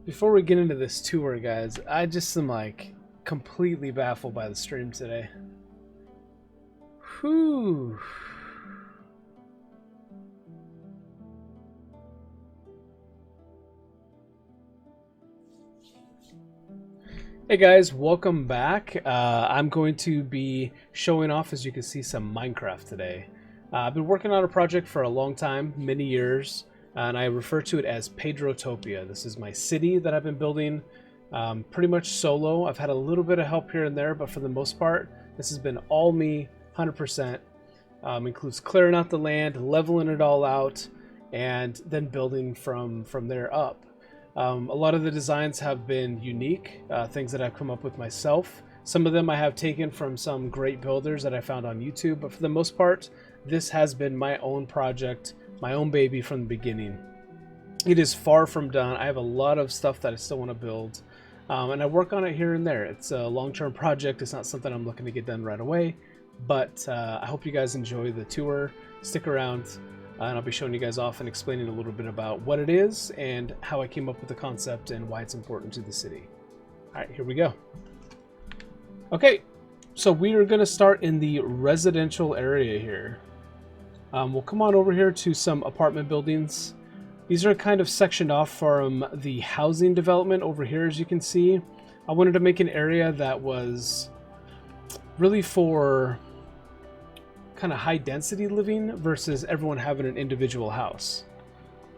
Before we get into this tour, guys, I just am like completely baffled by the stream today. Whew. Hey guys, welcome back. I'm going to be showing off, as you can see, some Minecraft today. I've been working on a project for a long time, many years, and I refer to it as Pedrotopia. This is my city that I've been building pretty much solo. I've had a little bit of help here and there, but for the most part, this has been all me, 100%. Includes clearing out the land, leveling it all out, and then building from there up. A lot of the designs have been unique, things that I've come up with myself. Some of them I have taken from some great builders that I found on YouTube, but for the most part, this has been my own project, my own baby from the beginning. It is far from done. I have a lot of stuff that I still want to build, and I work on it here and there. It's a long-term project. It's not something I'm looking to get done right away, but I hope you guys enjoy the tour. Stick around. And I'll be showing you guys off and explaining a little bit about what it is and how I came up with the concept and why it's important to the city. All right, here we go. Okay, so we are going to start in the residential area here. We'll come on over here to some apartment buildings. These are kind of sectioned off from the housing development over here, as you can see. I wanted to make an area that was really for kind of high density living versus everyone having an individual house.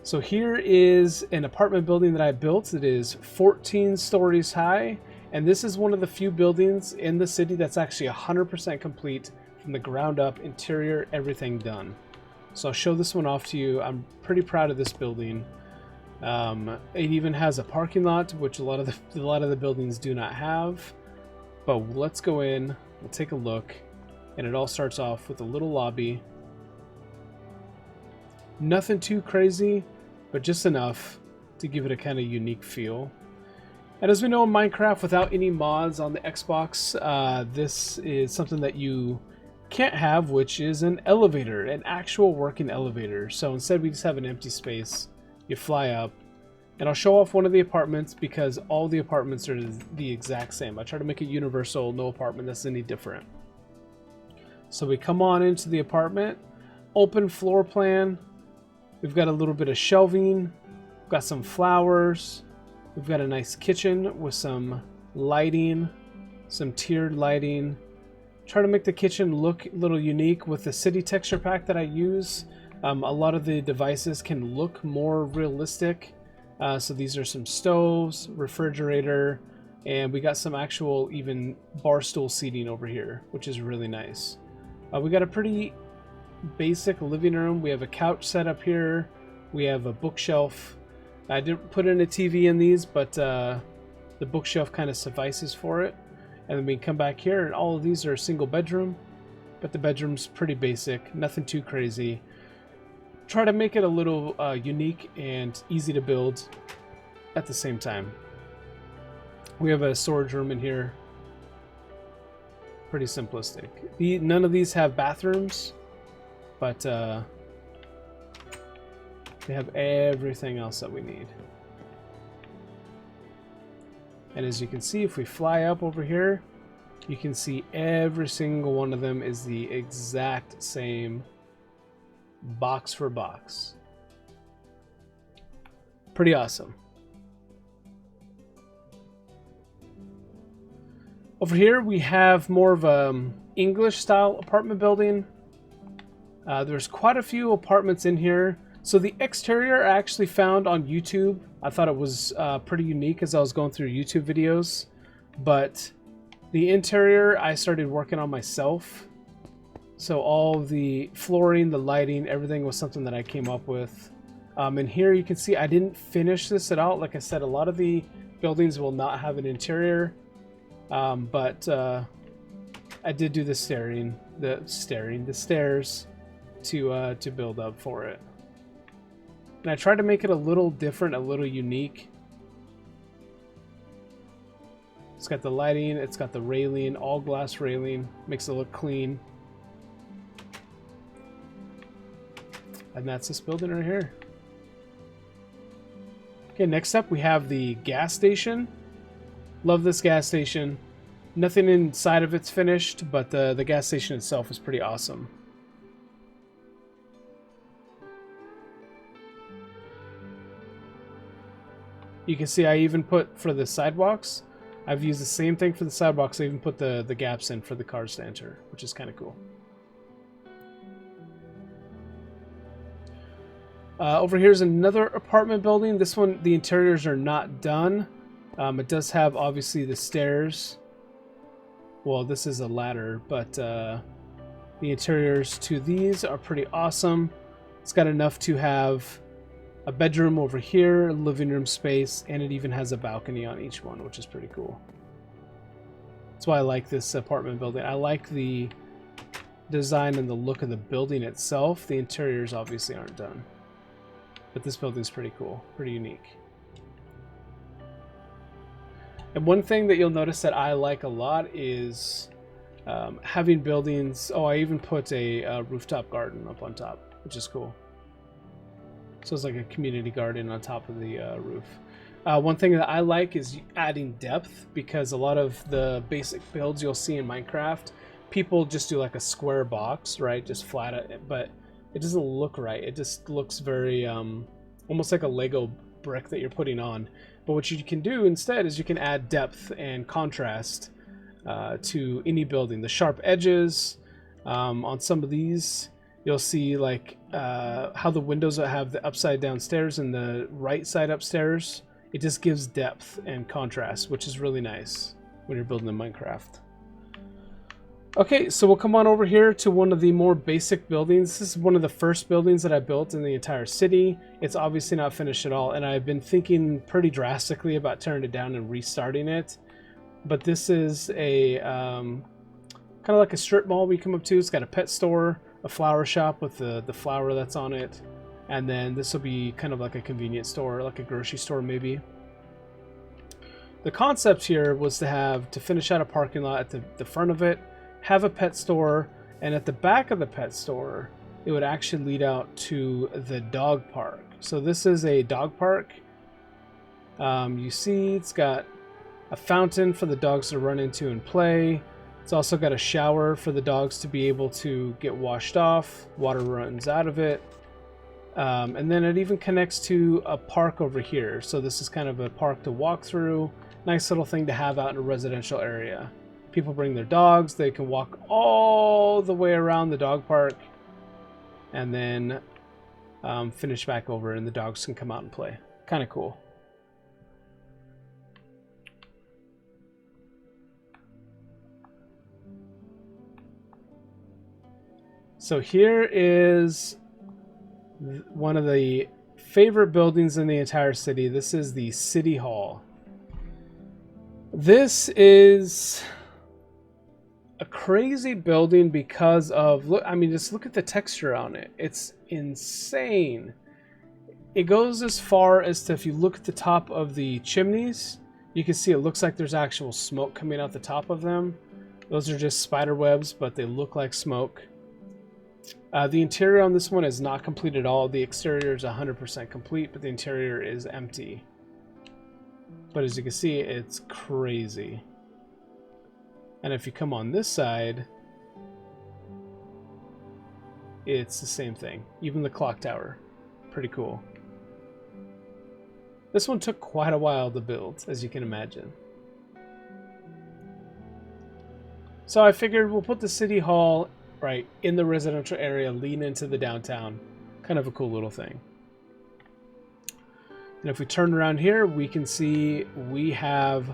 So here is an apartment building that I built. It is 14 stories high, and this is one of the few buildings in the city that's actually 100% complete from the ground up, interior, everything done. So I'll show this one off to you. I'm pretty proud of this building. It even has a parking lot, which a lot of the buildings do not have. But let's go in, we'll take a look. And it all starts off with a little lobby. Nothing too crazy, but just enough to give it a kind of unique feel. And as we know in Minecraft, without any mods on the Xbox, this is something that you can't have, which is an elevator, an actual working elevator. So instead we just have an empty space. You fly up. And I'll show off one of the apartments because all the apartments are the exact same. I try to make it universal, no apartment that's any different. So we come on into the apartment, open floor plan. We've got a little bit of shelving, we've got some flowers, we've got a nice kitchen with some lighting, some tiered lighting. Try to make the kitchen look a little unique with the city texture pack that I use. A lot of the devices can look more realistic. So these are some stoves, refrigerator, and we got some actual even bar stool seating over here, which is really nice. We got a pretty basic living room. We have a couch set up here. We have a bookshelf. I didn't put in a TV in these, but the bookshelf kind of suffices for it. And then we come back here, and all of these are a single bedroom, but the bedroom's pretty basic, nothing too crazy. Try to make it a little unique and easy to build at the same time. We have a storage room in here. Pretty simplistic. None of these have bathrooms, but they have everything else that we need. And as you can see, if we fly up over here, you can see every single one of them is the exact same box for box. Pretty awesome. Over here we have more of a English style apartment building. There's quite a few apartments in here. So the exterior I actually found on YouTube. I thought it was pretty unique as I was going through YouTube videos. But the interior I started working on myself. So all the flooring, the lighting, everything was something that I came up with. And here you can see I didn't finish this at all. Like I said, a lot of the buildings will not have an interior. But I did do the stairs to build up for it. And I tried to make it a little different, a little unique. It's got the lighting, it's got the railing, all glass railing, makes it look clean. And that's this building right here. Okay, next up we have the gas station. Love this gas station. Nothing inside of it's finished, but the gas station itself is pretty awesome. You can see I even put, for the sidewalks, I've used the same thing for the sidewalks. I even put the gaps in for the cars to enter, which is kind of cool. Over here's another apartment building. This one, the interiors are not done. It does have, obviously, the stairs. Well, this is a ladder, but the interiors to these are pretty awesome. It's got enough to have a bedroom over here, a living room space, and it even has a balcony on each one, which is pretty cool. That's why I like this apartment building. I like the design and the look of the building itself. The interiors obviously aren't done, but this building's pretty cool, pretty unique. And one thing that you'll notice that I like a lot is having buildings. Oh, I even put a rooftop garden up on top, which is cool. So it's like a community garden on top of the roof. One thing that I like is adding depth, because a lot of the basic builds you'll see in Minecraft, people just do like a square box, right? Just flat it, but it doesn't look right. It just looks very almost like a Lego brick that you're putting on. But what you can do instead is you can add depth and contrast to any building. The sharp edges on some of these, you'll see like how the windows have the upside down stairs and the right side upstairs. It just gives depth and contrast, which is really nice when you're building in Minecraft. Okay, so we'll come on over here to one of the more basic buildings. This is one of the first buildings that I built in the entire city. It's obviously not finished at all, and I've been thinking pretty drastically about tearing it down and restarting it. But this is a kind of like a strip mall we come up to. It's got a pet store, a flower shop with the flower that's on it, and then this will be kind of like a convenience store, like a grocery store maybe. The concept here was to finish out a parking lot at the front of it, have a pet store, and at the back of the pet store it would actually lead out to the dog park. So this is a dog park. You see it's got a fountain for the dogs to run into and play. It's also got a shower for the dogs to be able to get washed off. Water runs out of it. And then it even connects to a park over here. So this is kind of a park to walk through. Nice little thing to have out in a residential area. People bring their dogs. They can walk all the way around the dog park and then finish back over, and the dogs can come out and play. Kind of cool. So here is one of the favorite buildings in the entire city. This is the City Hall. This is a crazy building because of, look, I mean, just look at the texture on it. It's insane. It goes as far as to, if you look at the top of the chimneys, you can see it looks like there's actual smoke coming out the top of them. Those are just spider webs, but they look like smoke. The interior on this one is not complete at all. The exterior is 100% complete, but the interior is empty. But as you can see, it's crazy. And if you come on this side, it's the same thing. Even the clock tower. Pretty cool. This one took quite a while to build, as you can imagine. So I figured we'll put the City Hall right in the residential area, lean into the downtown. Kind of a cool little thing. And if we turn around here, we can see we have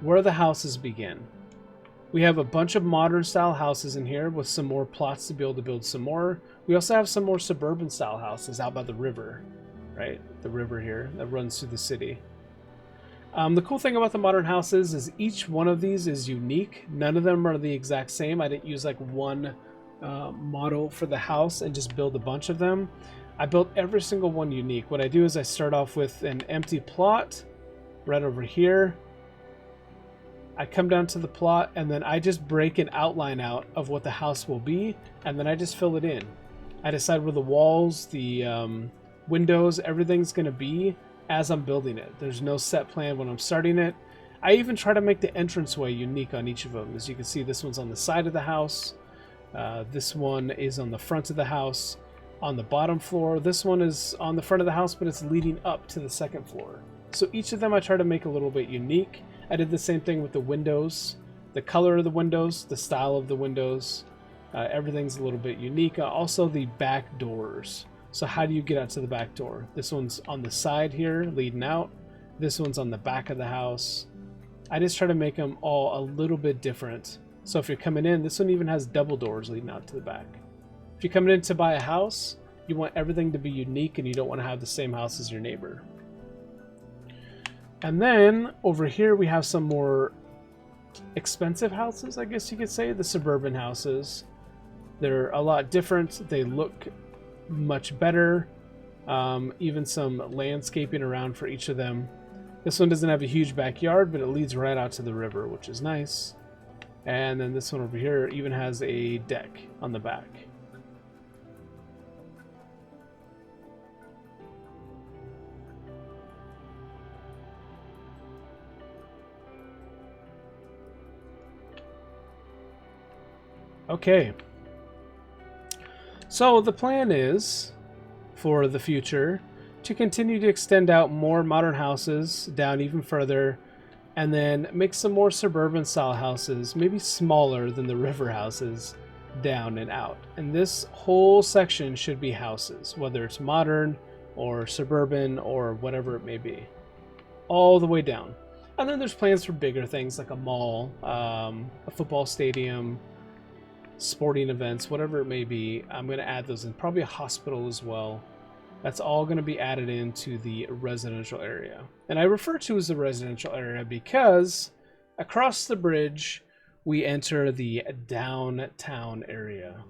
where the houses begin. We have a bunch of modern style houses in here with some more plots to be able to build some more. We also have some more suburban style houses out by the river, right? The river here that runs through the city. The cool thing about the modern houses is each one of these is unique. None of them are the exact same. I didn't use like one model for the house and just build a bunch of them. I built every single one unique. What I do is I start off with an empty plot right over here. I come down to the plot and then I just break an outline out of what the house will be, and then I just fill it in. I decide where the walls, the windows, everything's going to be, as I'm building it. There's no set plan when I'm starting it. I even try to make the entranceway unique on each of them. As you can see, this one's on the side of the house. This one is on the front of the house on the bottom floor. This one is on the front of the house, but it's leading up to the second floor. So each of them I try to make a little bit unique. I did the same thing with the windows. The color of the windows, the style of the windows, everything's a little bit unique. Also the back doors. So how do you get out to the back door? This one's on the side here, leading out. This one's on the back of the house. I just try to make them all a little bit different. So if you're coming in, this one even has double doors leading out to the back. If you're coming in to buy a house, you want everything to be unique and you don't want to have the same house as your neighbor. And then over here we have some more expensive houses, I guess you could say, the suburban houses. They're a lot different. They look much better. Even some landscaping around for each of them. This one doesn't have a huge backyard, but it leads right out to the river, which is nice. And then this one over here even has a deck on the back. Okay. So the plan is, for the future, to continue to extend out more modern houses down even further, and then make some more suburban style houses, maybe smaller than the river houses, down and out. And this whole section should be houses, whether it's modern or suburban or whatever it may be, all the way down. And then there's plans for bigger things like a mall, a football stadium, sporting events, whatever it may be. I'm going to add those in, probably a hospital as well. That's all going to be added into the residential area. And I refer to as the residential area because across the bridge we enter the downtown area.